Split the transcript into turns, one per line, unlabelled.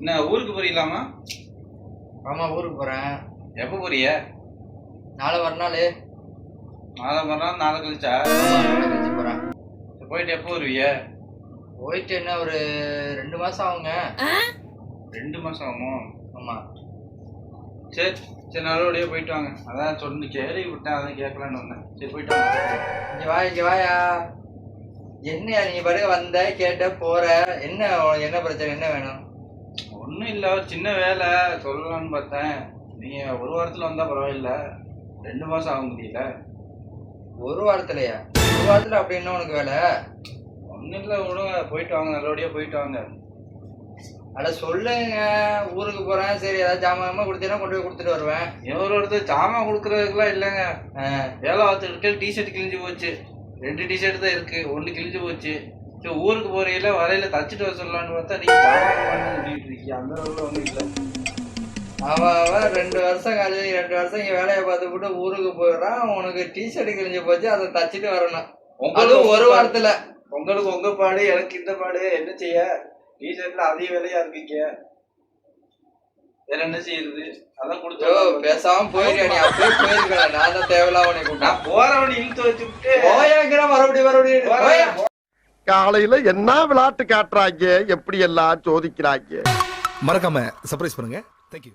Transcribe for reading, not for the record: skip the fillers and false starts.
என்ன ஊருக்கு போறீங்களாமா?
ஆமா, ஊருக்கு போறேன்.
எப்போ போறிய?
நாளை மறுநாள்.
நாளை மறுநாள், நாளை கழிச்சா?
நாளை கழிச்சு போறேன்.
போயிட்டு எப்போ வருவிய?
போயிட்டு என்ன ஒரு 2 மாசம் ஆகுங்க.
2 மாசம் ஆகுமோ?
ஆமா.
சரி சரி, நல்லபடியா போயிட்டு வாங்க. அதான் சொல்லி கேள்வி விட்டேன், அதான் கேட்கலான்னு வந்தேன். சரி போயிட்டு வாங்க.
இங்க வாயா. என்னையா நீ பாருங்க வந்த கேட்ட போற, என்ன பிரச்சனை, என்ன வேணும்?
ஒன்றும் இல்லை, ஒரு சின்ன வேலை சொல்லலான்னு பார்த்தேன். நீங்க ஒரு வாரத்தில் வந்தா பரவாயில்ல, 2 மாசம் ஆக முடியல.
ஒரு வாரத்துலயா? ஒரு வாரத்துல அப்படி என்ன உனக்கு வேலை?
ஒன்றும் இல்லை, விடுங்க, போயிட்டு வாங்க, நல்லபடியா போயிட்டு வாங்க.
அட சொல்லுங்க, ஊருக்கு போறேன். சரி, ஏதாவது ஜாமான் கொடுத்தீங்கன்னா கொண்டு போய் கொடுத்துட்டு வருவேன்.
ஒருத்தர் ஜாமான் கொடுக்குறதுக்குலாம் இல்லைங்க. வேலை பார்த்துக்கிட்டு டிஷர்ட் கிழிஞ்சு போச்சு. 2 டிஷர்ட் தான் இருக்கு, 1 கிழிஞ்சு போச்சு. சரி ஊருக்கு போறீங்களா, வரையில தச்சுட்டு வர சொல்லலான்னு பார்த்தா நீங்க ஜாமான் பண்ணிட்டு இருக்கீங்க. அந்த அளவுக்கு ஒன்றும் இல்லை.
அவன் 2 வருஷம் கழிச்சு 2 வருஷம் இங்க வேலையை பார்த்துக்கிட்டு ஊருக்கு போயிடுறான். உனக்கு டிஷர்ட் கிழிஞ்சு போச்சு, அதை தச்சுட்டு வரணும். அதுவும் ஒரு வாரத்துல.
உங்களுக்கு உங்க பாடு, எனக்கு இந்த பாடு. என்ன செய்ய, டிஷர்ட்ல அதிக வேலையா இருக்கீங்க, வேற என்ன செய்யுது? அதான் கொடுத்து
பேசாம போயிரு. நீ அப்படியே போயிருக்க, நான் தான் தேவையில்லாம உனக்கு கூப்பிட்டேன்.
நான் போறவனி இழுத்து வச்சுட்டு
போயாங்கிற மறுபடியும்
காலையில என்ன விளையாட்டு காட்டுறாங்க, எப்படி எல்லாம் சோதிக்கிறாங்க.
மறக்காம சர்ப்ரைஸ் பண்ணுங்க. தேங்க்யூ.